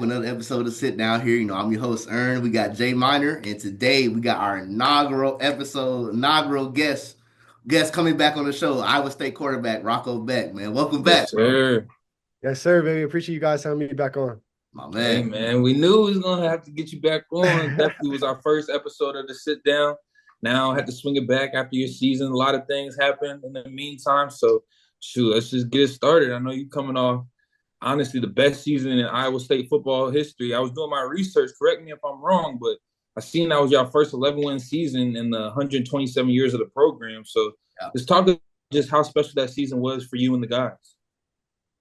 back with another episode of Sitdown here. I'm your host, Ern. We got Jay Minor, and today we got our inaugural episode, inaugural guest coming back on the show, Iowa State quarterback Rocco Becht, man. Welcome Yes, back, bro. sir. Yes, sir, baby. Appreciate you guys having me back on. My Hey, man. man, we knew we was gonna have to get you back on. Definitely was our first episode of the sit down. Now I had to swing it back after your season. A lot of things happened in the meantime. So, shoot, let's just get it started. I know you coming off honestly the best season in Iowa State football history. I was doing my research. Correct me if I'm wrong, but I seen that was your first 11-win season in the 127 years of the program. So, Yeah. let's talk about just how special that season was for you and the guys.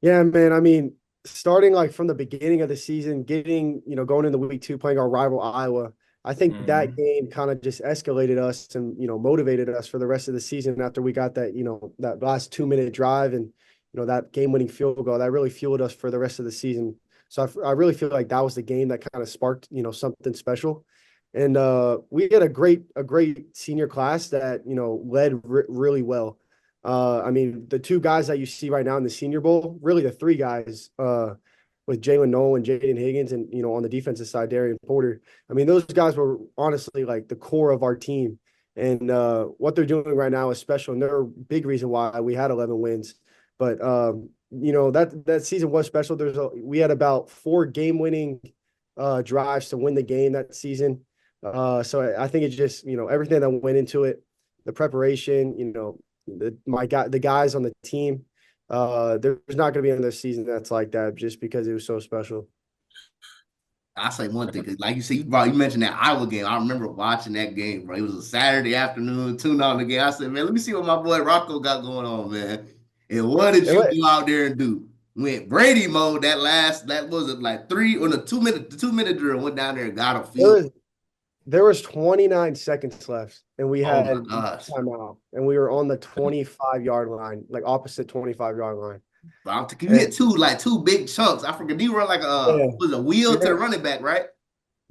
Yeah, man. I mean, starting like from the beginning of the season, going into week 2, playing our rival Iowa, I think that Mhm. game kind of just escalated us and, motivated us for the rest of the season after we got that, that last 2-minute drive and, that game-winning field goal. That really fueled us for the rest of the season. So I really feel like that was the game that kind of sparked, something special. And we had a great senior class that, led really well. I mean, the two guys that you see right now in the Senior Bowl, really the three guys, with Jalen Noel and Jaden Higgins, and on the defensive side, Darian Porter. I mean, those guys were honestly like the core of our team, and what they're doing right now is special, and they're a big reason why we had 11 wins. But that season was special. We had about 4 game-winning drives to win the game that season. So I think it's just everything that went into it, the preparation, the guys on the team. There's not going to be another season that's like that just because it was so special. I say one thing, 'cause like you said, you mentioned that Iowa game. I remember watching that game, bro. It was a Saturday afternoon, tune on the game. I said, man, let me see what my boy Rocco got going on, man. And what did It you wa- go out there and do? Went Brady mode that was it like 3 or the 2 minute, the 2 minute drill, went down there and got a There field. was there was 29 seconds left, and we Oh my had gosh. timeout, and we were on the 25-yard line, like opposite 25-yard line. Bro, I'm thinking you And hit two big chunks. I forget. You run like yeah, was a wheel we to the ran, running back, right?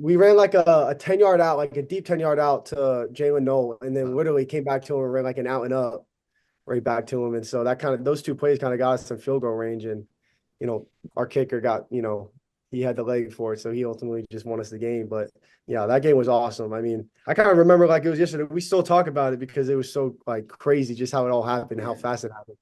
we ran like a 10-yard out, like a deep 10-yard out to Jalen Noel, and then literally came back to him and ran like an out and up right back to him. And so those two plays kind of got us some field goal range. And, our kicker he had the leg for it. So he ultimately just won us the game. But yeah, that game was awesome. I mean, I kind of remember like it was yesterday. We still talk about it because it was so like crazy just how it all happened, how Yeah. fast it happened.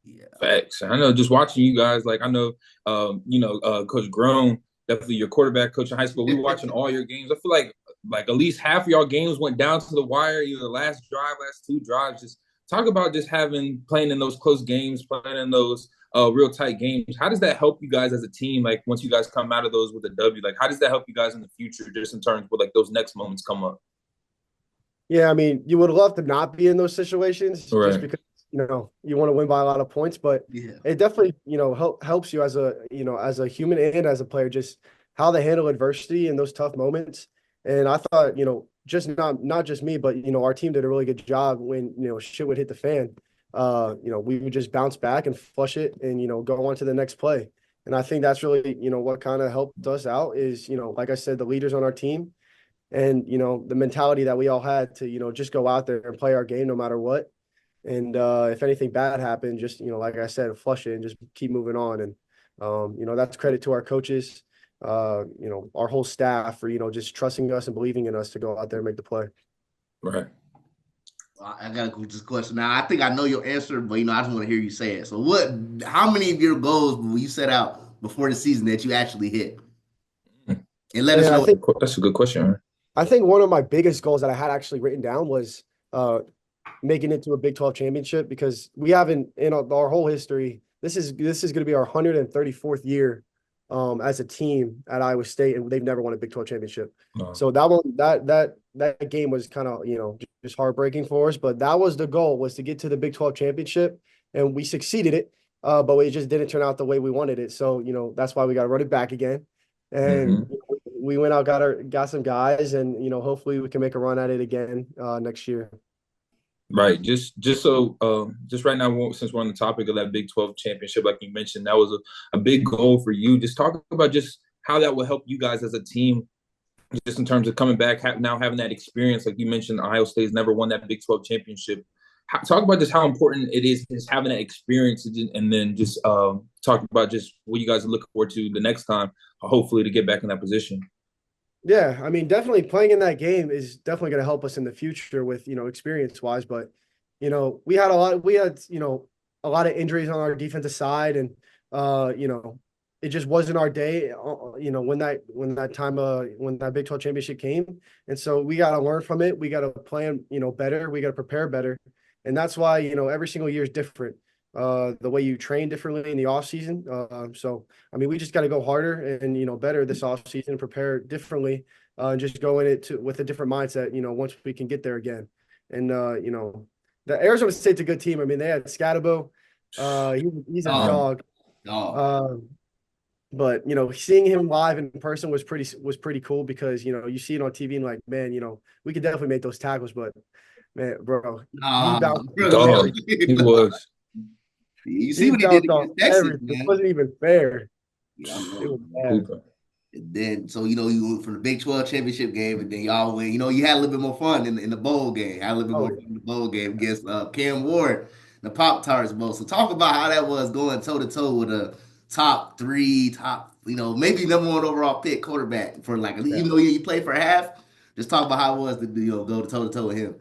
Yeah. Facts. I know just watching you guys, like I know, Coach Grown, definitely your quarterback coach in high school. We were watching all your games. I feel like at least half of y'all games went down to the wire, either the last drive, last 2 drives. Just talk about just playing in those close games, playing in those real tight games. How does that help you guys as a team? Like once you guys come out of those with a W, like how does that help you guys in the future, just in terms of like those next moments come up? Yeah, I mean, you would love to not be in those situations just Right. because, you want to win by a lot of points, but Yeah. it definitely, helps you as a human and as a player, just how they handle adversity in those tough moments. And I thought, just not just me, but our team did a really good job when, shit would hit the fan. We would just bounce back and flush it and, go on to the next play. And I think that's really, what kind of helped us out is, like I said, the leaders on our team and the mentality that we all had to just go out there and play our game no matter what. And if anything bad happened, just like I said, flush it and just keep moving on. And that's credit to our coaches, our whole staff for just trusting us and believing in us to go out there and make the play. Right. I got a this question now. I think I know your answer, but I just want to hear you say it. So, how many of your goals will you set out before the season that you actually hit? And let us Man, know. That's a good question. I think one of my biggest goals that I had actually written down was uh, making it to a Big 12 championship because we haven't in our whole history. This is going to be our 134th year as a team at Iowa State, and they've never won a Big 12 championship. No. So that game was kind of just heartbreaking for us, but that was the goal, was to get to the Big 12 championship, and we succeeded it. But it just didn't turn out the way we wanted it. So that's why we got to run it back again. And Hmm. we went out, got some guys, and hopefully we can make a run at it again next year. Right. Just right now, since we're on the topic of that Big 12 championship, like you mentioned, that was a big goal for you. Just talk about just how that will help you guys as a team, just in terms of coming back, now having that experience. Like you mentioned, Ohio State's never won that Big 12 championship. Talk about just how important it is just having that experience, and then just talk about just what you guys are looking forward to the next time, hopefully to get back in that position. Yeah, I mean, definitely playing in that game is definitely going to help us in the future with, experience wise. But, we had, a lot of injuries on our defensive side, and, it just wasn't our day, when that Big 12 championship came. And so we got to learn from it. We got to plan, better. We got to prepare better. And that's why, every single year is different. The way you train differently in the off season. So I mean, we just got to go harder and better this off season, prepare differently, and just go in it with a different mindset. Once we can get there again, and the Arizona State's a good team. I mean, they had Scatabo. He's a Oh, dog. oh. Um, but seeing him live in person was pretty cool because you see it on TV and like, man, we could definitely make those tackles, but man, bro, he bounced Bro. Dog, he was. You see he what he did bounced off against Texas, everything. It man. wasn't even fair. Yeah, I It know. was bad. Hooper. And then, so you went from the Big 12 championship game, and then y'all win. You had a little bit more fun in the bowl game. Had a little bit Oh more fun in the bowl game against Cam Ward, the Pop Tarts Bowl. So talk about how that was going toe to toe with a top three, maybe number one overall pick quarterback for like yeah. even though you played for half. Just talk about how it was to go toe to toe with him.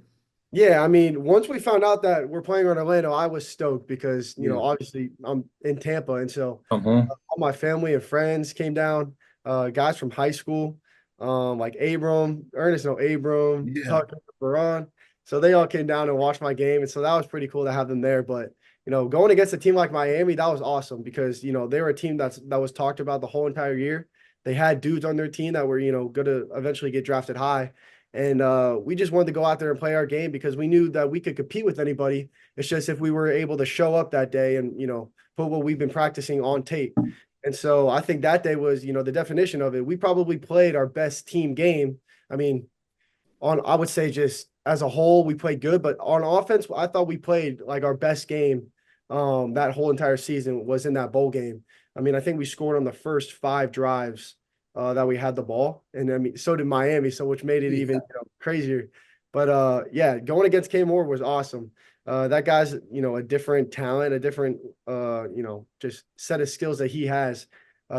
Yeah, I mean, once we found out that we're playing on Orlando, I was stoked because, Yeah, obviously I'm in Tampa. And so Uh-huh. all my family and friends came down, guys from high school, like Ernest, no, Abram, yeah. Tucker, Baron. So they all came down and watched my game. And so that was pretty cool to have them there. But, going against a team like Miami, that was awesome because, they were a team that was talked about the whole entire year. They had dudes on their team that were, going to eventually get drafted high. And we just wanted to go out there and play our game because we knew that we could compete with anybody. It's just if we were able to show up that day and, put what we've been practicing on tape. And so I think that day was, the definition of it. We probably played our best team game. I mean, I would say just as a whole, we played good, but on offense, I thought we played like our best game. That whole entire season was in that bowl game. I mean, I think we scored on the first 5 drives that we had the ball, and I mean, so did Miami, so which made it even crazier. But yeah, going against K Moore was awesome. That guy's a different talent, a different just set of skills that he has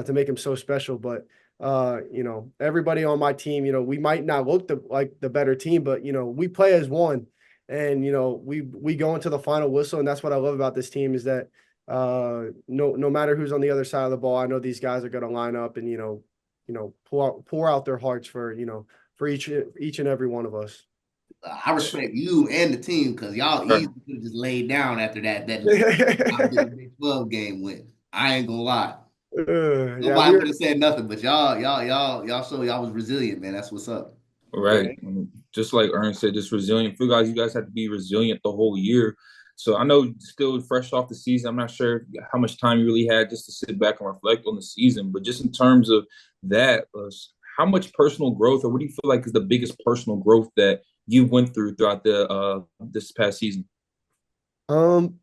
to make him so special. But everybody on my team, we might not look like the better team, but we play as one, and we go into the final whistle, and that's what I love about this team is that no matter who's on the other side of the ball, I know these guys are going to line up and pour out their hearts for each and every one of us. I respect you and the team because y'all Right. easily could have just laid down after that how the Big 12 game went. I ain't gonna lie. Yeah, Nobody would have said nothing, but y'all showed y'all was resilient, man. That's what's up. yeah, Right. Just like Ern said, just resilient. For you guys have to be resilient the whole year. So I know still fresh off the season, I'm not sure how much time you really had just to sit back and reflect on the season, but just in terms of that, how much personal growth, or what do you feel like is the biggest personal growth that you went through throughout the this past season? Um,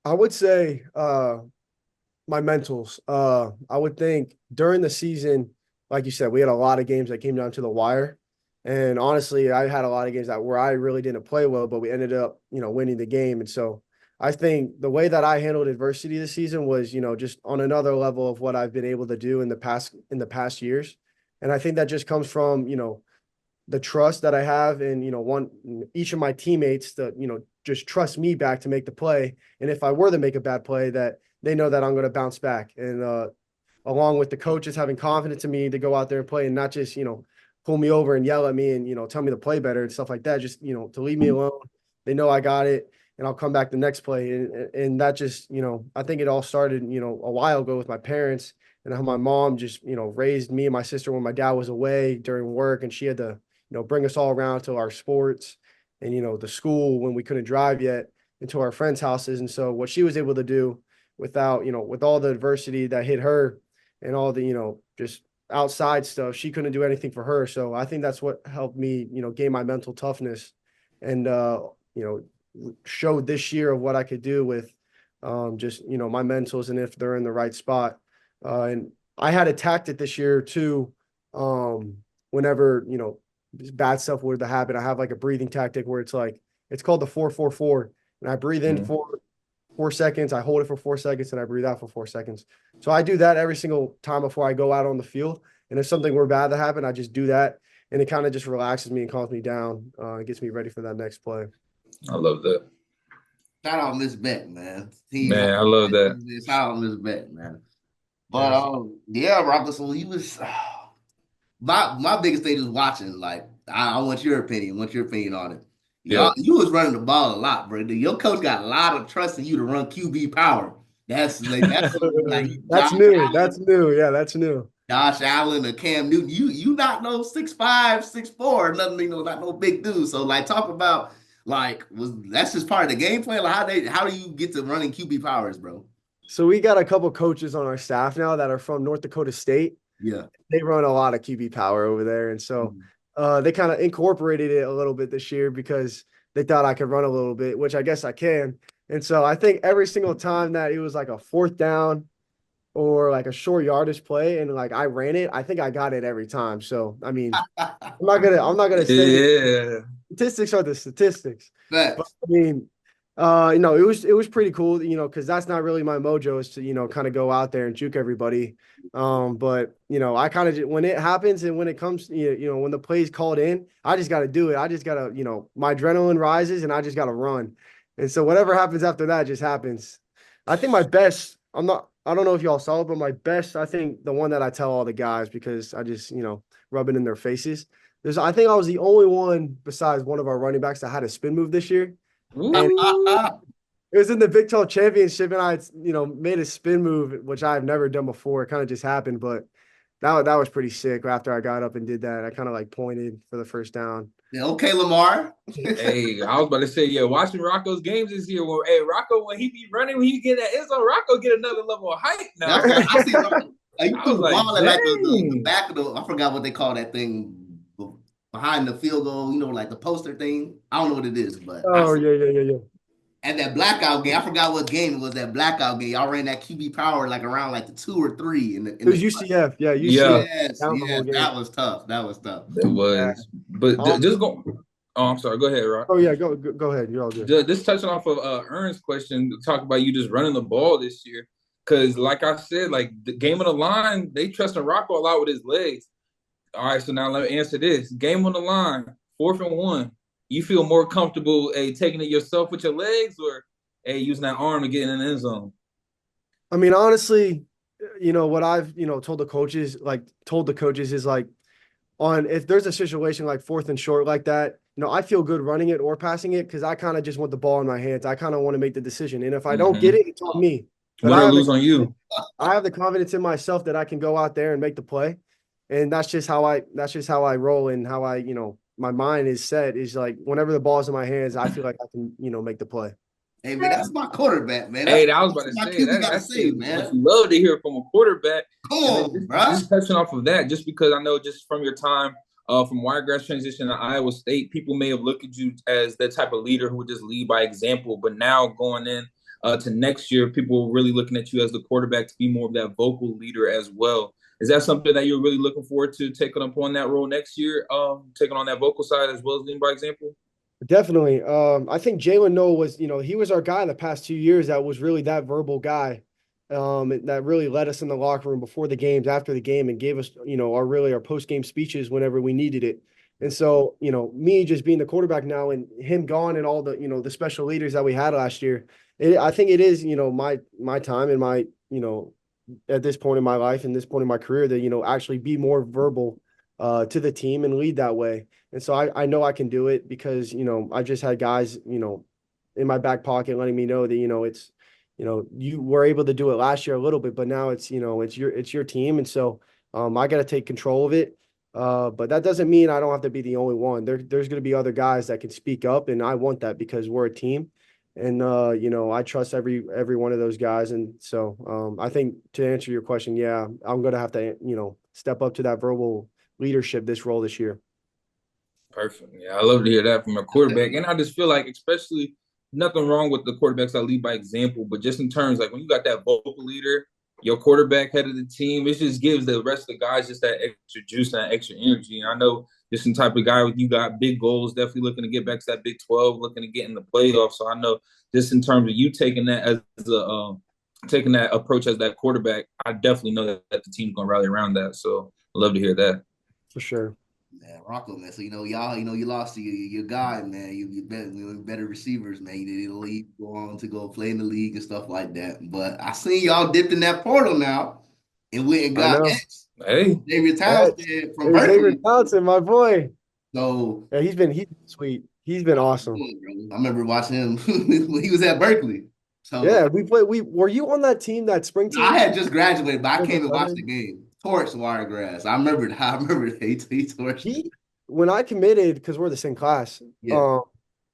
I would say my mentals. I would think during the season, like you said, we had a lot of games that came down to the wire. And honestly, I had a lot of games where I really didn't play well, but we ended up, winning the game. And so I think the way that I handled adversity this season was, just on another level of what I've been able to do in the past years. And I think that just comes from, the trust that I have in, each of my teammates that, just trust me back to make the play. And if I were to make a bad play, that they know that I'm going to bounce back. And along with the coaches having confidence in me to go out there and play and not just, pull me over and yell at me and, tell me to play better and stuff like that. Just, to leave me alone. They know I got it and I'll come back the next play. And that just, I think it all started, a while ago with my parents and how my mom just, raised me and my sister when my dad was away during work and she had to, bring us all around to our sports and, the school when we couldn't drive yet into our friends' houses. And so what she was able to do without, with all the adversity that hit her and all the, just outside stuff, she couldn't do anything for her. So I think that's what helped me, gain my mental toughness and, showed this year of what I could do with just, my mentals and if they're in the right spot. And I had attacked it this year too. Whenever, bad stuff were to happen, I have like a breathing tactic where it's called the 4-4-4. And I breathe in Mhm. 4, 4 seconds. I hold it for 4 seconds and I breathe out for 4 seconds. So I do that every single time before I go out on the field. And if something were bad to happen, I just do that. And it kind of just relaxes me and calms me down. It gets me ready for that next play. I love that. Shout out Miss Beck, man. Man, I love that. Shout out Miss Beck, man. But Yeah. yeah, Rocco. So he was my biggest thing is watching. Like, I want your opinion. Want your opinion on it? Yeah. You was running the ball a lot, bro. Your coach got a lot of trust in you to run QB power. That's something like That's new. That's new. Yeah, that's new. Josh Allen or Cam Newton. You not no 6'5", 6'4", nothing, not no big dude. So like talk about like that's just part of the game plan? Like how do you get to running QB powers, bro? So we got a couple coaches on our staff now that are from North Dakota State. Yeah. They run a lot of QB power over there. And so they kind of incorporated it a little bit this year because they thought I could run a little bit, which I guess I can. And so I think every single time that it was like a fourth down or like a short yardage play and like I ran it, I think I got it every time. So I mean, I'm not gonna say statistics are the statistics. But I mean, it was pretty cool, because that's not really my mojo is to, kind of go out there and juke everybody. But I kind of when it happens and when it comes, when the play's called in, I just got to do it. I just got to, my adrenaline rises and I just got to run. And so whatever happens after that just happens. I think my best, I don't know if y'all saw it, but my best, I think the one that I tell all the guys because I just, rub it in their faces. I think I was the only one besides one of our running backs that had a spin move this year. And it was in the Big 12 championship, and I, made a spin move, which I've never done before. It kind of just happened, but that was pretty sick. After I got up and did that, I kind of like pointed for the first down. Yeah, okay, Lamar. Hey, I was about to say, yeah, watching Rocco's games this year. Well, hey, Rocco, when he be running, when he get that end zone, Rocco get another level of height now. I see. You I put was the like, ball at like the back of the. I forgot what they call that thing behind the field goal. Like the poster thing. I don't know what it is, but Yeah. At that blackout game, I forgot what game it was. That blackout game, y'all ran that QB power like around like the 2 or 3 in the. It was UCF, yeah, UCF. Yes, that was tough. That was tough. It was, yeah. But just go. Oh, I'm sorry. Go ahehead, Rock. Oh yeah, go ahead. You're all good. Just touching off of Ernst's question, talk about you just running the ball this year, because like I said, like the game on the line, they trust in Rocco a lot with his legs. All right, so now let me answer this: game on the line, 4th and 1. You feel more comfortable taking it yourself with your legs, or using that arm to get in the end zone? I mean, honestly, what I've told the coaches is like if there's a situation like 4th and short like that, I feel good running it or passing it because I kind of just want the ball in my hands. I kind of want to make the decision, and if I don't get it, it's on me. But win or lose on you. I have the confidence in myself that I can go out there and make the play, and that's just how I roll and how I my mind is set is like whenever the ball's in my hands, I feel like I can make the play. Hey man, that's my quarterback, man. I was about to say that's man. What you love to hear from a quarterback. Come on, bro. Just touching off of that, just because I know just from your time from Wiregrass transition to Iowa State, people may have looked at you as that type of leader who would just lead by example. But now going in to next year, people are really looking at you as the quarterback to be more of that vocal leader as well. Is that something that you're really looking forward to taking up on that role next year, taking on that vocal side as well as leading by example? Definitely. I think Jalen Noel was, he was our guy the past 2 years that was really that verbal guy that really led us in the locker room before the games, after the game, and gave us, our post-game speeches whenever we needed it. And so, me just being the quarterback now and him gone and all the, the special leaders that we had last year, I think it is, my time and my, at this point in my life and this point in my career to, actually be more verbal to the team and lead that way. And so I know I can do it because, I just had guys, in my back pocket letting me know that, it's, you were able to do it last year a little bit, but now it's, it's your team. And so I got to take control of it. But that doesn't mean I don't have to be the only one. There's going to be other guys that can speak up, and I want that because we're a team. And, I trust every one of those guys. And so I think to answer your question, yeah, I'm going to have to, step up to that verbal leadership, this role this year. Perfect. Yeah, I love to hear that from a quarterback. And I just feel like, especially nothing wrong with the quarterbacks that lead by example, but just in terms like when you got that vocal leader, your quarterback head of the team. It just gives the rest of the guys just that extra juice and that extra energy. And I know just some type of guy with you got big goals, definitely looking to get back to that Big 12, looking to get in the playoffs. So I know just in terms of you taking that as taking that approach as that quarterback, I definitely know that the team's gonna rally around that. So I love to hear that. For sure. Man, Rocco, man. So y'all, you lost to your guy, man. Better receivers, man. You did the league, go on to go play in the league and stuff like that. But I seen y'all dipped in that portal now and went and I got know. X, Hey, David That's Townsend from Xavier Berkeley. Johnson, my boy. So Yeah, he's been sweet. He's been awesome. good, bro. I remember watching him when he was at Berkeley. So Yeah, we played. We were you on that team, that spring I team? had just graduated, but I As a came and watched the freshman? game. Torch Wiregrass. I remember. I remember he torched it. He when I committed, because we're the same class, Yeah.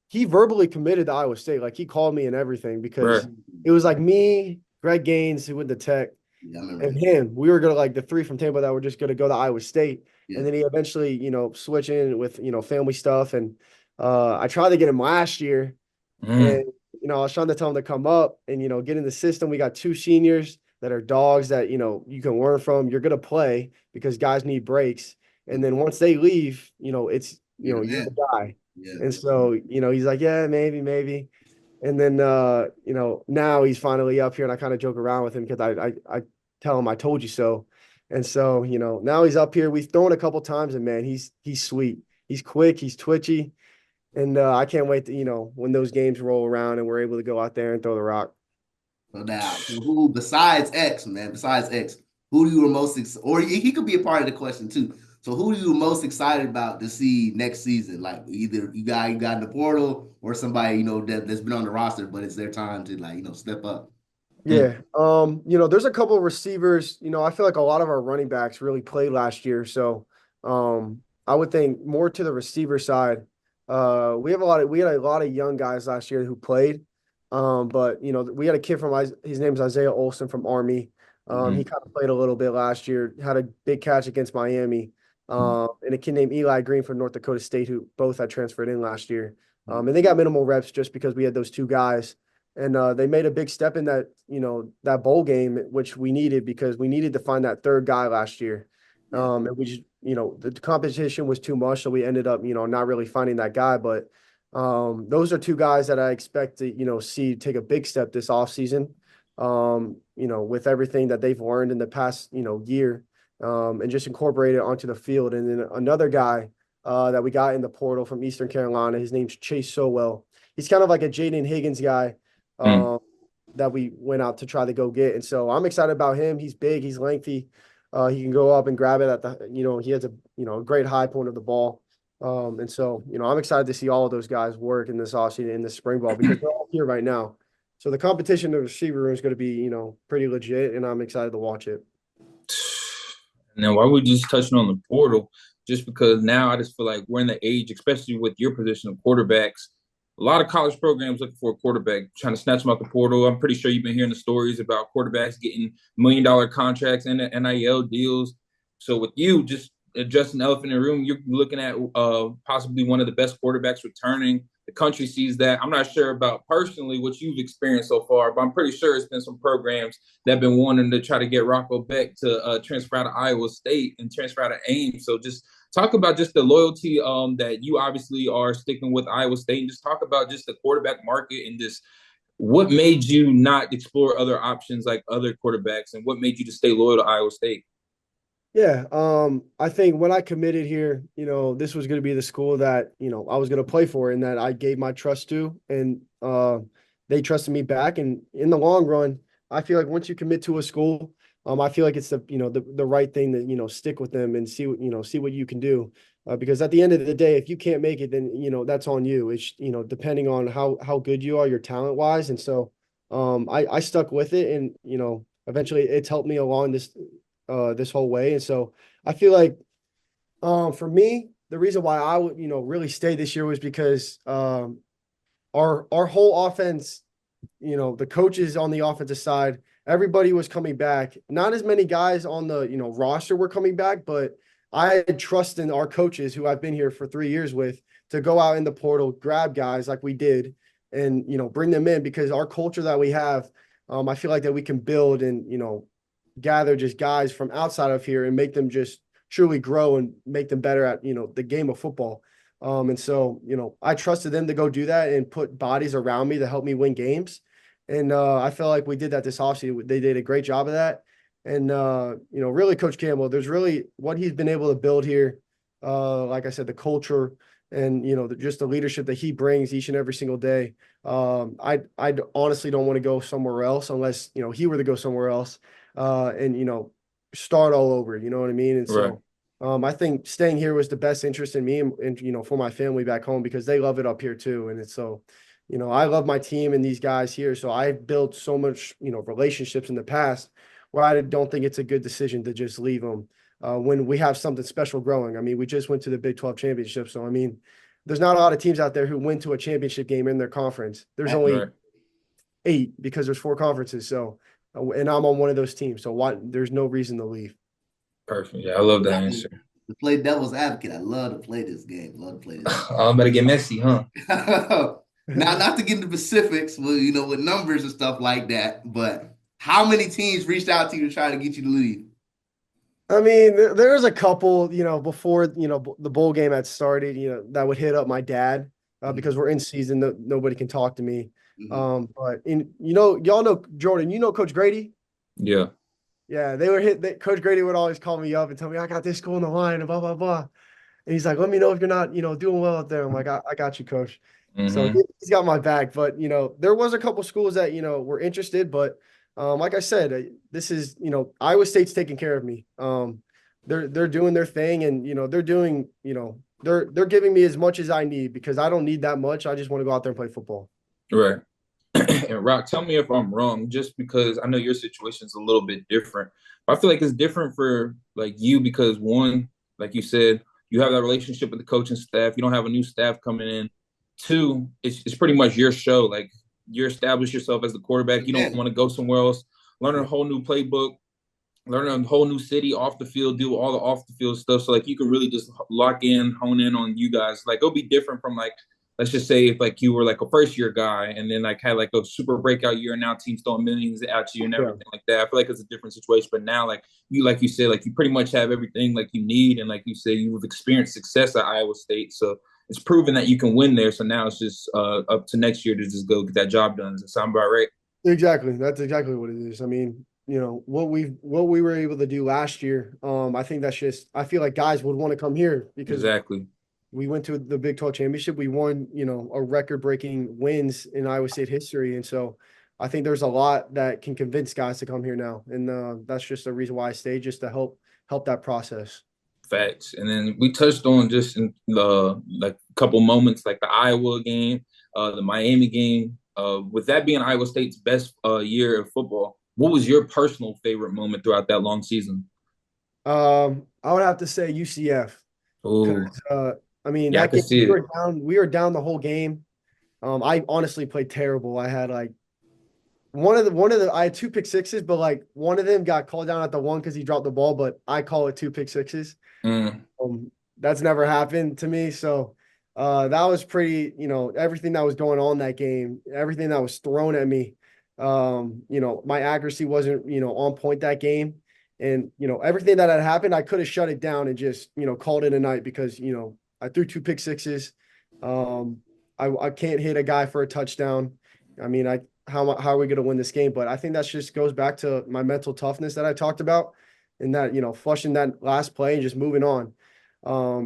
he verbally committed to Iowa State. Like he called me and everything because bro. it was like me, Greg Gaines, who went to Tech, Yeah, I remember and him. him. We were gonna like the three from Tampa that were just gonna go to Iowa State. Yeah. And then he eventually, switch in with, family stuff. And I tried to get him last year. Mm. And, I was trying to tell him to come up and, get in the system. We got two seniors that are dogs that, you can learn from. You're going to play because guys need breaks. And then once they leave, it's, You're the you're man. the guy. Yeah. And so, he's like, yeah, maybe, maybe. And then, now he's finally up here and I kind of joke around with him because I tell him I told you so. And so, now he's up here. We've thrown a couple times and man, he's sweet. He's quick, he's twitchy. And I can't wait to, when those games roll around and we're able to go out there and throw the rock. So now, who besides X, man, besides X, who do you were or he could be a part of the question too. So who are you most excited about to see next season? Like either you got in the portal or somebody, that's been on the roster, but it's their time to step up. Mm. Yeah. There's a couple of receivers, I feel like a lot of our running backs really played last year. So I would think more to the receiver side. We had a lot of young guys last year who played. But we had a kid from his name's Isaiah Olson from Army. He Mm-hmm. kind of played a little bit last year, had a big catch against Miami. And a kid named Eli Green from North Dakota State who both had transferred in last year. And they got minimal reps just because we had those two guys. And they made a big step in that bowl game, which we needed because we needed to find that third guy last year. Yeah. And we just, the competition was too much. So we ended up, not really finding that guy. But those are two guys that I expect to, see take a big step this offseason, with everything that they've learned in the past, year, and just incorporate it onto the field. And then another guy that we got in the portal from Eastern Carolina, his name's Chase Sowell. He's kind of like a Jaden Higgins guy Mm. that we went out to try to go get. And so I'm excited about him. He's big, he's lengthy. He can go up and grab it at he has a great high point of the ball. And so, I'm excited to see all of those guys work in this offseason in the spring ball because they're all here right now. So the competition in the receiver room is going to be, pretty legit, and I'm excited to watch it. Now, why we just touching on the portal? Just because now I just feel like we're in the age, especially with your position of quarterbacks. A lot of college programs looking for a quarterback, trying to snatch them out the portal. I'm pretty sure you've been hearing the stories about quarterbacks getting $1 million contracts and NIL deals. So with you, just addressing the elephant in the room, you're looking at possibly one of the best quarterbacks returning. The country sees that. I'm not sure about personally what you've experienced so far, but I'm pretty sure it's been some programs that have been wanting to try to get Rocco Becht to transfer out of Iowa State and transfer out of Ames. So just talk about just the loyalty that you obviously are sticking with Iowa State, and just talk about just the quarterback market and just what made you not explore other options like other quarterbacks, and what made you to stay loyal to Iowa State. Yeah, I think when I committed here, this was going to be the school that, I was going to play for and that I gave my trust to, and they trusted me back. And in the long run, I feel like once you commit to a school, I feel like it's the right thing to, stick with them and see what you can do. Because at the end of the day, if you can't make it, then, that's on you. It's, depending on how good you are, your talent wise. And so I stuck with it and, eventually it's helped me along this whole way. And so I feel like for me, the reason why I would, really stay this year was because our whole offense, the coaches on the offensive side, everybody was coming back. Not as many guys on the, roster were coming back, but I had trust in our coaches who I've been here for 3 years with to go out in the portal, grab guys like we did and, bring them in because our culture that we have, I feel like that we can build and, gather just guys from outside of here and make them just truly grow and make them better at, the game of football. And so, I trusted them to go do that and put bodies around me to help me win games. And I feel like we did that this offseason. They did a great job of that. And, really, Coach Campbell, there's really what he's been able to build here. Like I said, the culture and, just the leadership that he brings each and every single day. I honestly don't want to go somewhere else unless, he were to go somewhere else and, start all over. You know what I mean? And Right. so I think staying here was the best interest in me and, for my family back home because they love it up here too. And it's so, I love my team and these guys here. So I've built so much, relationships in the past where I don't think it's a good decision to just leave them when we have something special growing. I mean, we just went to the Big 12 championship. So, I mean, there's not a lot of teams out there who went to a championship game in their conference. There's only Right. 8 because there's 4 conferences. So, and I'm on one of those teams. So there's no reason to leave. Perfect. Yeah, I love that answer. To play devil's advocate, I love to play this game. Love to play this. I'm better get messy, huh? Now, not to get into specifics, with numbers and stuff like that, but how many teams reached out to you to try to get you to leave? I mean, there was a couple, before, the bowl game had started, that would hit up my dad because we're in season. Nobody can talk to me. But y'all know Jordan, Coach Grady? Yeah. Yeah, they were Coach Grady would always call me up and tell me, I got this school in the line and blah, blah, blah. And he's like, let me know if you're not, doing well out there. I'm like, I got you, coach. So he's got my back. But, there was a couple schools that, were interested. But like I said, this is, Iowa State's taking care of me. They're doing their thing and, they're doing, they're giving me as much as I need because I don't need that much. I just want to go out there and play football. Right. And Rock, tell me if I'm wrong, just because I know your situation is a little bit different. But I feel like it's different for like you because one, like you said, you have that relationship with the coaching staff. You don't have a new staff coming in. 2, it's pretty much your show. Like you establish yourself as the quarterback. You don't want to go somewhere else, learn a whole new playbook, learn a whole new city off the field, do all the off the field stuff. So like you can really just lock in, hone in on you guys. Like it'll be different from like, let's just say if like you were like a first year guy and then like had like a super breakout year and now teams throwing millions at you and everything like that. I feel like it's a different situation. But now like you said, like you pretty much have everything like you need. And like you said, you've experienced success at Iowa State. So it's proven that you can win there. So now it's just up to next year to just go get that job done. Does it sound about right? Exactly. That's exactly what it is. I mean, what we were able to do last year. I think that's just I feel like guys would want to come here because Exactly. we went to the Big 12 championship. We won, a record-breaking wins in Iowa State history. And so I think there's a lot that can convince guys to come here now. And that's just the reason why I stayed, just to help that process. Facts. And then we touched on just in the like couple moments like the Iowa game, the Miami game. With that being Iowa State's best year of football, what was your personal favorite moment throughout that long season? I would have to say UCF. Oh, I mean, yeah, I that could game see it. we were down the whole game. I honestly played terrible. I had like one of the I had 2 pick sixes, but like one of them got called down at the one because he dropped the ball, but I call it 2 pick sixes. Mm, That's never happened to me. So that was pretty, everything that was going on that game, everything that was thrown at me. My accuracy wasn't, on point that game. And, everything that had happened, I could have shut it down and just, called it a night because, I threw 2 pick sixes. I can't hit a guy for a touchdown. I mean, how are we going to win this game? But I think that just goes back to my mental toughness that I talked about and that, flushing that last play and just moving on.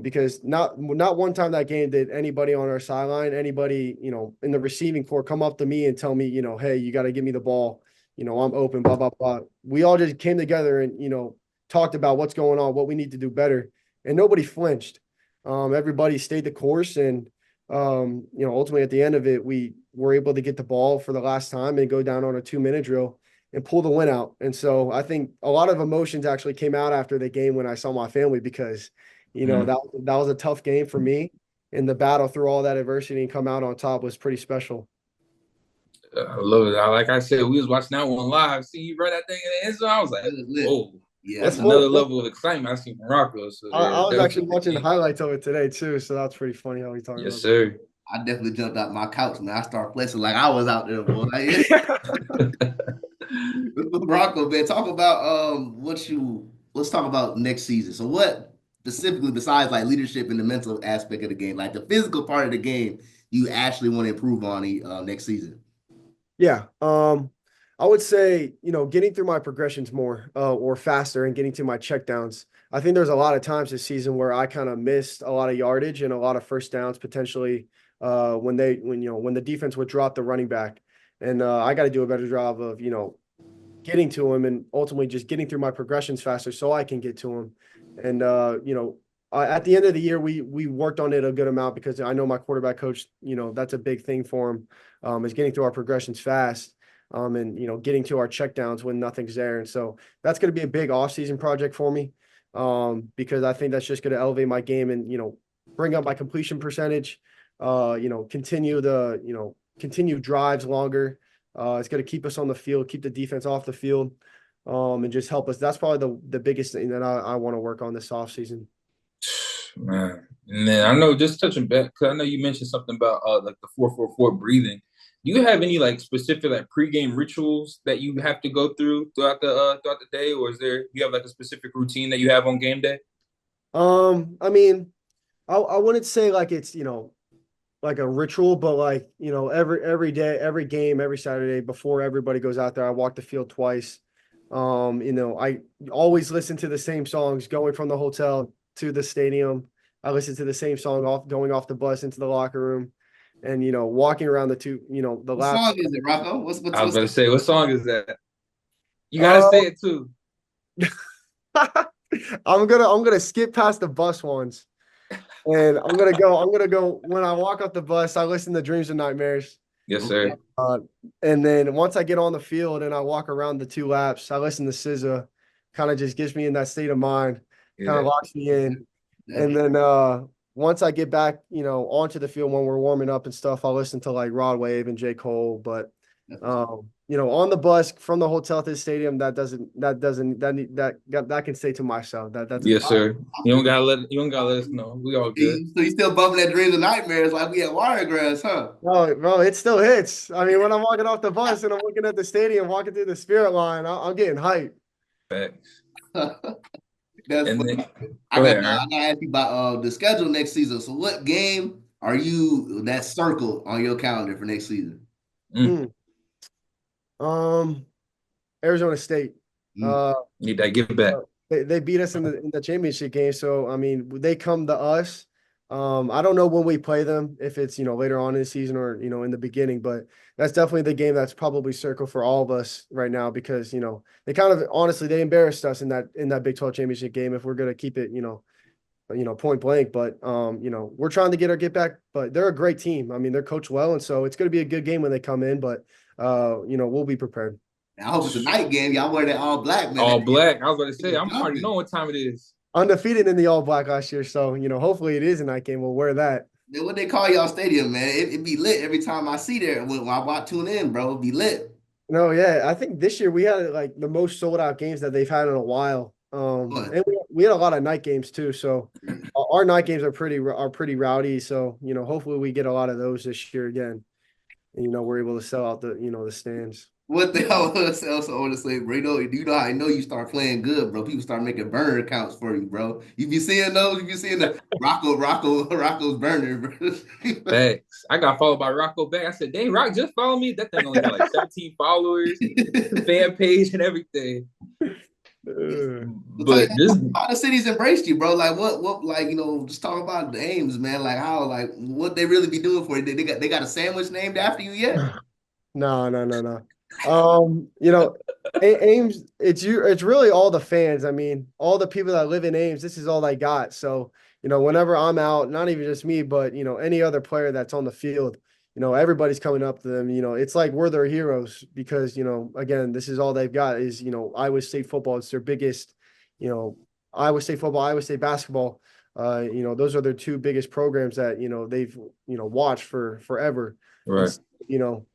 Because not one time that game did anybody on our sideline, anybody, in the receiving corps come up to me and tell me, hey, you got to give me the ball. I'm open, blah, blah, blah. We all just came together and, talked about what's going on, what we need to do better. And nobody flinched. Everybody stayed the course. And, ultimately at the end of it, we were able to get the ball for the last time and go down on a 2-minute drill and pull the win out. And so I think a lot of emotions actually came out after the game when I saw my family because, that was a tough game for me. And the battle through all that adversity and come out on top was pretty special. I love it. Like I said, we was watching that one live. See you run that thing in the end zone. I was like, whoa. Yeah, that's another level of excitement I see from Rocco. So I was actually watching the highlights of it today too, so that's pretty funny how we talk about yes, sir. I definitely jumped out my couch, man. I started flexing like I was out there, boy. With Rocco, man, talk about let's talk about next season. So what specifically besides like leadership and the mental aspect of the game, like the physical part of the game, you actually want to improve on next season? Yeah. I would say, getting through my progressions more, or faster and getting to my checkdowns. I think there's a lot of times this season where I kind of missed a lot of yardage and a lot of first downs potentially, when the defense would drop the running back. And I got to do a better job of, getting to him and ultimately just getting through my progressions faster so I can get to him. And at the end of the year, we worked on it a good amount because I know my quarterback coach, that's a big thing for him, is getting through our progressions fast, and getting to our checkdowns when nothing's there. And so that's going to be a big offseason project for me, because I think that's just going to elevate my game and bring up my completion percentage. Continue drives longer. It's going to keep us on the field, keep the defense off the field, and just help us. That's probably the biggest thing that I want to work on this offseason. Man, and then I know just touching back because I know you mentioned something about like the 4-4-4 breathing. Do you have any like specific like pregame rituals that you have to go through throughout the day, or is there you have like a specific routine that you have on game day? I mean, I wouldn't say like it's like a ritual, but like every day, every game, every Saturday before everybody goes out there, I walk the field twice. I always listen to the same songs going from the hotel to the stadium. I listen to the same song going off the bus into the locker room, and walking around the What laps. song is it, Rocco? I was going to say, what song is that? You got to Uh, say it too. I'm gonna skip past the bus ones, and I'm gonna go when I walk off the bus. I listen to Dreams and Nightmares. Yes, Okay. sir. And then once I get on the field and I walk around the two laps, I listen to SZA. Kind of just gets me in that state of mind, kind of Yeah. locks me in. That's And then once I get back, onto the field when we're warming up and stuff, I'll listen to like Rod Wave and J. Cole. But that's on the bus from the hotel to the stadium, that can stay to myself. That's Yes, enough. sir. You don't gotta let us know. We all good. so you still bumping that dreams and nightmares like we at Wiregrass, huh? Bro, it still hits. I mean, when I'm walking off the bus and I'm looking at the stadium, walking through the spirit line, I'm getting hyped. Facts. That's And funny. then go ahead, I Aaron. gotta ask you about the schedule next season. So what game are you that circle on your calendar for next season? Mm, Hmm. Um, Arizona State. Mm. Uh, need that give back. they beat us in the championship game, so I mean they come to us. I don't know when we play them, if it's later on in the season or in the beginning, but that's definitely the game that's probably circled for all of us right now because they kind of honestly they embarrassed us in that Big 12 championship game if we're gonna keep it point blank. But we're trying to get back, but they're a great team. I mean, they're coached well, and so it's gonna be a good game when they come in, but we'll be prepared. I hope it's a night game. Y'all wear that all black, man. All black. I was about to say, That I'm already jumping. knowing what time it is. Undefeated in the All Black last year, so hopefully it is in that game. We'll wear that. Man, what they call y'all stadium, man? It be lit every time I see there. When I watch tune in, bro, it be lit. No, yeah, I think this year we had like the most sold out games that they've had in a while. But And we had a lot of night games too. So our night games are pretty rowdy. So hopefully we get a lot of those this year again. And we're able to sell out the stands. what the hell else I want to say, bro? You know how I know you start playing good, bro. People start making burner accounts for you, bro. You be seeing those? You be seeing the Rocco's burner, bro. Facts. I got followed by Rocco Becht. I said, dang, Rock, just follow me. That thing only got like 17 followers, fan page, and everything. So tell you But this, how the city's embraced you, bro. Like what, like just talk about the Ames, man. Like how, like what they really be doing for you. They got a sandwich named after you yet? No, no, no, no. Ames, it's really all the fans. I mean, all the people that live in Ames, this is all they got. So, whenever I'm out, not even just me, but any other player that's on the field, everybody's coming up to them. It's like we're their heroes because, again, this is all they've got is, Iowa State football. It's their biggest, you know, Iowa State football, Iowa State basketball. Those are their two biggest programs that, they've, watched for forever. And, right, you know,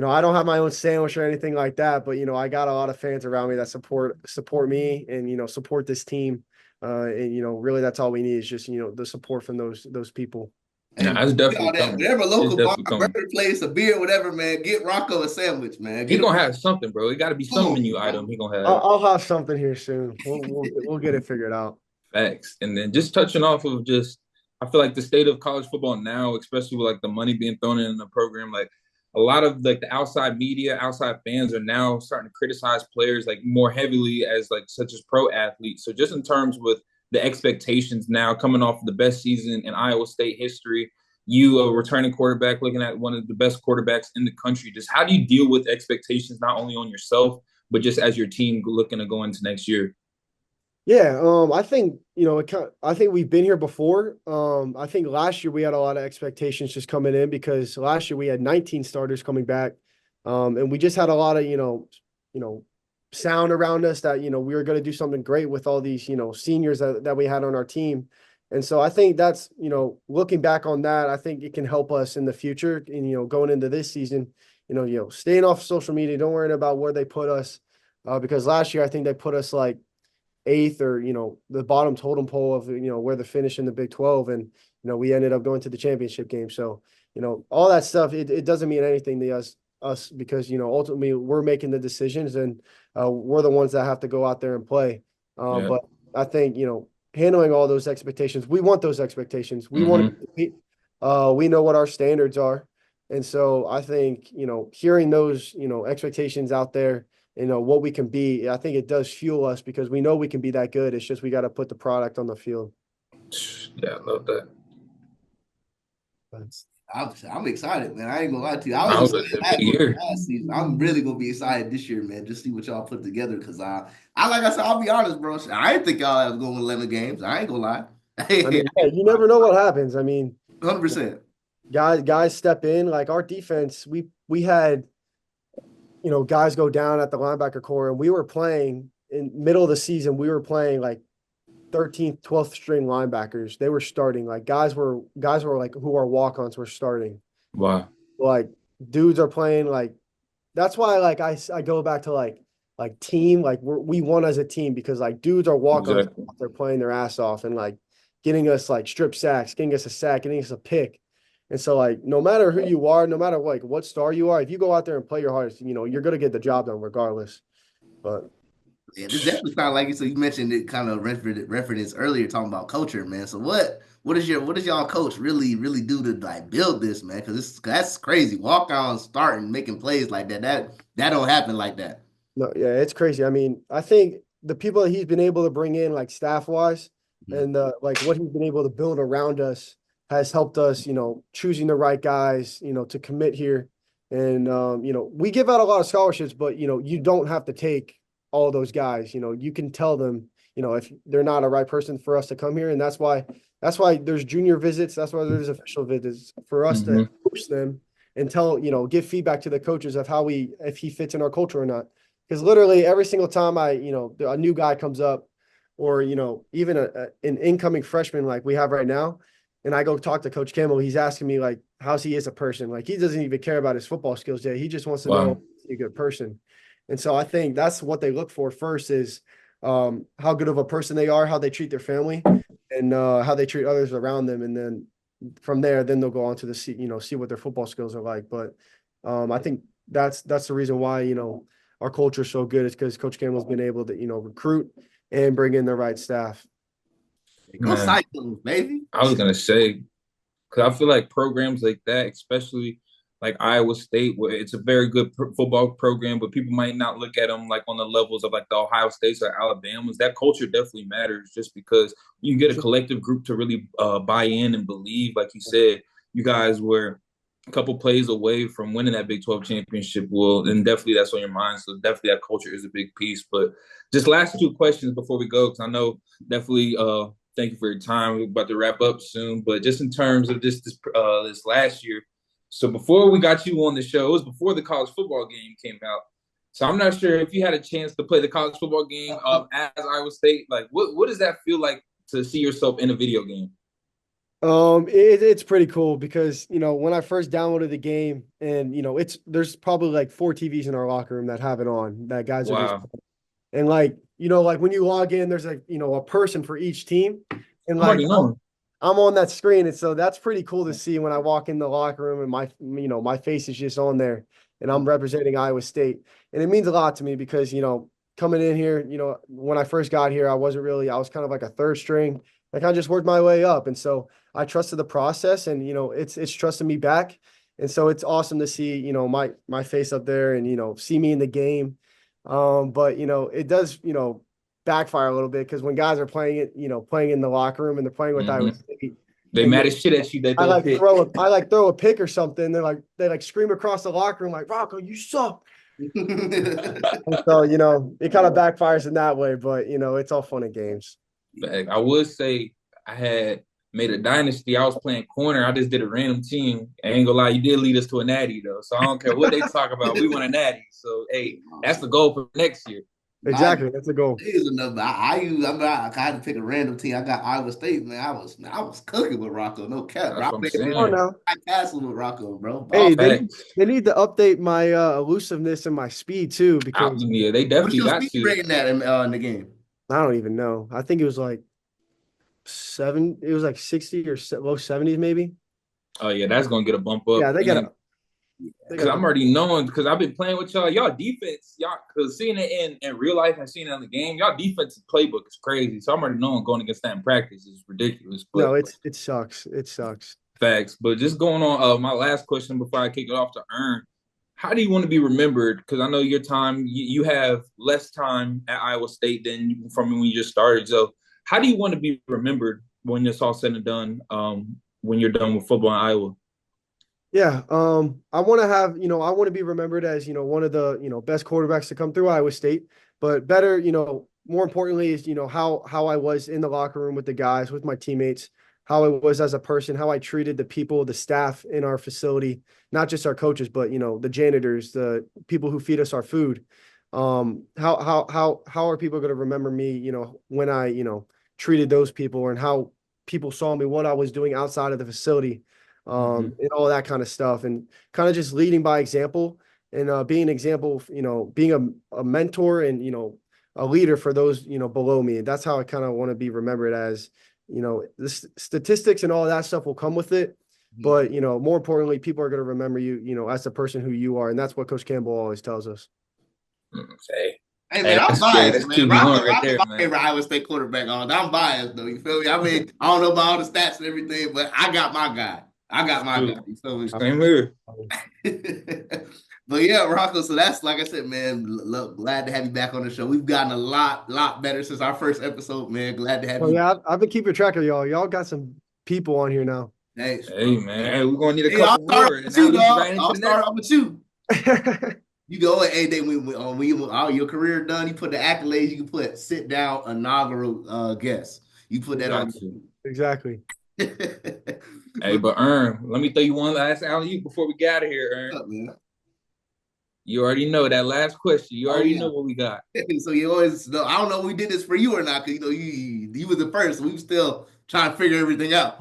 I don't have my own sandwich or anything like that, but I got a lot of fans around me that support me and support this team. And really that's all we need is just the support from those people. Nah, Hey, that's all definitely that. coming. Whatever It's local bar, definitely coming. burger place, a beer, whatever, man. Get Rocco a sandwich, man. He Get him. gonna have something, bro. It got to be Come some on, menu bro. item he gonna have. I'll have something here soon. We'll get it figured out. Facts. And then just touching off of just, I feel like the state of college football now, especially with like the money being thrown in the program, like a lot of like the outside media, outside fans are now starting to criticize players like more heavily as like such as pro athletes. So just in terms with the expectations now coming off of the best season in Iowa State history, you a returning quarterback looking at one of the best quarterbacks in the country. Just how do you deal with expectations not only on yourself but just as your team looking to go into next year? Yeah, I think I think we've been here before. I think last year we had a lot of expectations just coming in because last year we had 19 starters coming back, and we just had a lot of sound around us that we were going to do something great with all these seniors that we had on our team, and so I think that's looking back on that, I think it can help us in the future and going into this season, staying off social media, don't worry about where they put us, because last year I think they put us like eighth or the bottom totem pole of where the finish in the Big 12, and we ended up going to the championship game. So all that stuff, it doesn't mean anything to us because ultimately we're making the decisions, and we're the ones that have to go out there and play. Yeah. But I think handling all those expectations, we want those expectations, we want to Mm-hmm. compete. We know what our standards are, and so I think hearing those expectations out there, what we can be, I think it does fuel us because we know we can be that good. It's just we got to put the product on the field. Yeah, I love that. I'm excited, man. I ain't gonna lie to you. I I was was excited a big year. last season. I'm really gonna be excited this year, man. Just see what y'all put together. Cause I like I said, I'll be honest, bro. I didn't think y'all was going to win 11 games. I ain't gonna lie. I mean, yeah, you never know what happens. I mean, 100%. guys step in. Like our defense, we had guys go down at the linebacker core, and we were playing in middle of the season. We were playing like 13th, 12th string linebackers. They were starting. Like guys were like who are walk-ons were starting. Wow. Like dudes are playing like that's why like I go back to like team, like we won as a team because like dudes are walk-ons, Exactly. they're playing their ass off and like getting us like strip sacks, getting us a sack, getting us a pick. And so like no matter who you are, no matter like what star you are, if you go out there and play your hardest, you're gonna get the job done regardless. But Yeah, this definitely sound like you. So you mentioned it kind of reference earlier talking about culture, man. So what does y'all coach really do to like build this, man? Because that's crazy. Walk on, starting, making plays like that don't happen like that. no, yeah, it's crazy. I mean, I think the people that he's been able to bring in, like staff wise, Mhm. and like what he's been able to build around us has helped us, choosing the right guys, to commit here. And we give out a lot of scholarships, but you don't have to take all those guys. You can tell them, if they're not a right person for us to come here. And that's why there's junior visits, that's why there's official visits for us to Mm-hmm. host them and tell, give feedback to the coaches of how if he fits in our culture or not. Because literally every single time a new guy comes up, or even an incoming freshman like we have right now, and I go talk to Coach Campbell, he's asking me like how's he as a person. Like he doesn't even care about his football skills yet. He just wants to know Wow. is he a good person. And so I think that's what they look for first is how good of a person they are, how they treat their family, and how they treat others around them, and then from there, then they'll go on to see what their football skills are like. But I think that's the reason why our culture is so good. It's because Coach Campbell's been able to recruit and bring in the right staff. Go Man, Cyclones, baby. I was gonna say because I feel like programs like that, especially like Iowa State, where it's a very good football program, but people might not look at them like on the levels of like the Ohio States or Alabamas. That culture definitely matters, just because you get a collective group to really buy in and believe. Like you said, you guys were a couple plays away from winning that Big 12 championship. Well, and definitely that's on your mind. So definitely that culture is a big piece. But just last two questions before we go, because I know definitely thank you for your time. We're about to wrap up soon, but just in terms of this last year. So before we got you on the show, it was before the college football game came out. So I'm not sure if you had a chance to play the college football game as Iowa State. Like, what does that feel like to see yourself in a video game? It's pretty cool because when I first downloaded the game, and there's probably like 4 TVs in our locker room that have it on that guys are just, Wow, and like like when you log in, there's like a person for each team, and I'm like already knowing. I'm on that screen, and so that's pretty cool to see when I walk in the locker room and my face is just on there, and I'm representing Iowa State, and it means a lot to me because coming in here, when I first got here, I was kind of like a third string. Like I just worked my way up, and so I trusted the process, and it's trusting me back, and so it's awesome to see my face up there and see me in the game, but it does backfire a little bit because when guys are playing it, playing in the locker room and they're playing with Iowa State. They And mad as shit at you. They I throw a pick. throw a pick or something. They scream across the locker room like, Rocco, you suck. And so, it kind of backfires in that way, but it's all fun and games. I would say I had made a dynasty. I was playing corner. I just did a random team. I ain't gonna lie, you did lead us to a natty though. So I don't care what they talk about. We won a natty. So hey, that's the goal for next year. Exactly, that's a goal. It is enough. I had to pick a random team. I got Iowa State, man. I was cooking with Rocco, no cap. That's what I'm saying. Oh, no. I castle with Rocco, bro. Hey, they need to update my elusiveness and my speed too because yeah, they definitely got speed to. rating that in the game? I don't even know. I think it was like 60 or low 70s maybe. Oh yeah, that's gonna get a bump up. Yeah, they got. Because I'm already knowing, because I've been playing with y'all. Y'all defense, because seeing it in real life and seeing it in the game, y'all defensive playbook is crazy. So I'm already knowing going against that in practice is ridiculous. But no, it sucks. It sucks. Facts. But just going on, my last question before I kick it off to Ern, how do you want to be remembered? Because I know your time, you have less time at Iowa State than from when you just started. So how do you want to be remembered when it's all said and done, when you're done with football in Iowa? Yeah, I want to I want to be remembered as, one of the, best quarterbacks to come through Iowa State, but better, more importantly is, how I was in the locker room with the guys, with my teammates, how I was as a person, how I treated the people, the staff in our facility, not just our coaches, but, the janitors, the people who feed us our food. How are people going to remember me, when I, treated those people and how people saw me, what I was doing outside of the facility. And all that kind of stuff, and kind of just leading by example and being an example, being a mentor and, a leader for those, below me. That's how I kind of want to be remembered as, the statistics and all that stuff will come with it. But, more importantly, people are going to remember you, as the person who you are. And that's what Coach Campbell always tells us. Hey man, I'm biased, man. Rocco's my favorite Iowa State quarterback. I'm biased though. You feel me? I mean, I don't know about all the stats and everything, but I got my guy. You feel me? Same here. But yeah, Rocco. So that's like I said, man. Glad to have you back on the show. We've gotten a lot better since our first episode, man. Glad to have you. Yeah, I've been keeping track of y'all. Y'all got some people on here now. Thanks, hey man, we're gonna need a couple more. I'll start off with you. You go at when your career done, you put the accolades, you can put sit down inaugural guest. You put that on. Exactly. Hey, but Ern, let me throw you one last alley-oop before we get out of here, Ern. What's up, man? You already know that last question. You already know what we got. So you always know. I don't know if we did this for you or not, because you were the first. So we were still trying to figure everything out.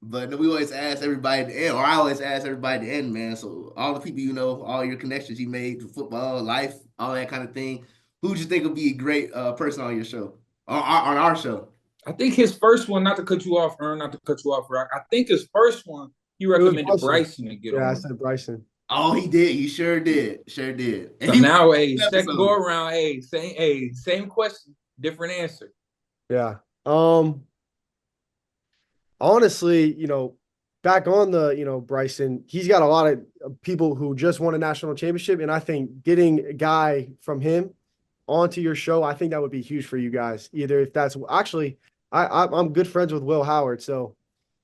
But we always ask everybody at the end, or I always ask everybody at the end, man. So all the people all your connections you made to football, life, all that kind of thing. Who do you think would be a great person on your show, on our show? I think his first one, not to cut you off, Ern, not to cut you off, Rock. I think his first one, he recommended Bryson to get on. Yeah, I said Bryson. Oh, he did. He sure did. And so now, second go around, same question, different answer. Yeah. Honestly, back on the, Bryson, he's got a lot of people who just won a national championship. And I think getting a guy from him onto your show, I think that would be huge for you guys. Either if that's actually, I'm good friends with Will Howard. So,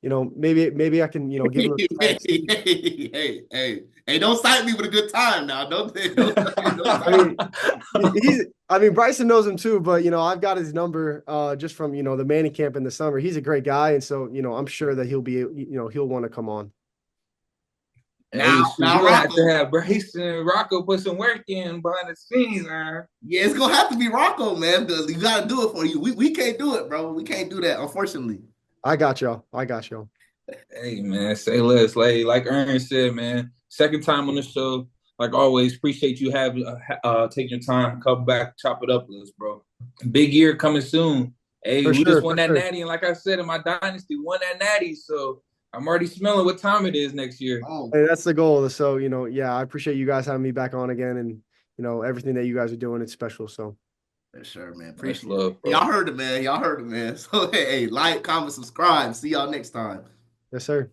maybe I can, give him Hey, don't cite me with a good time now. Don't I mean, Bryson knows him too, but I've got his number just from the Manning camp in the summer. He's a great guy, and so I'm sure that he'll be he'll want to come on. Now you have to have Bryson and Rocco put some work in behind the scenes, man. Yeah, it's gonna have to be Rocco, man, because you gotta do it for you. We can't do it, bro. We can't do that, unfortunately. I got y'all. Hey man, say less. Like Ern said, man. Second time on the show. Like always, appreciate you having taking your time, come back, chop it up with us, bro. Big year coming soon. Hey, For we just sure, won for that sure. natty, and like I said in my dynasty, won that natty. So I'm already smelling what time it is next year. Oh, Hey, that's the goal. So, yeah, I appreciate you guys having me back on again, and everything that you guys are doing, it's special. So, for sure, man. Much Appreciate it. love, Y'all bro. heard it, man. Y'all heard it, man. So, hey, like, comment, subscribe. See y'all next time. yes, sir.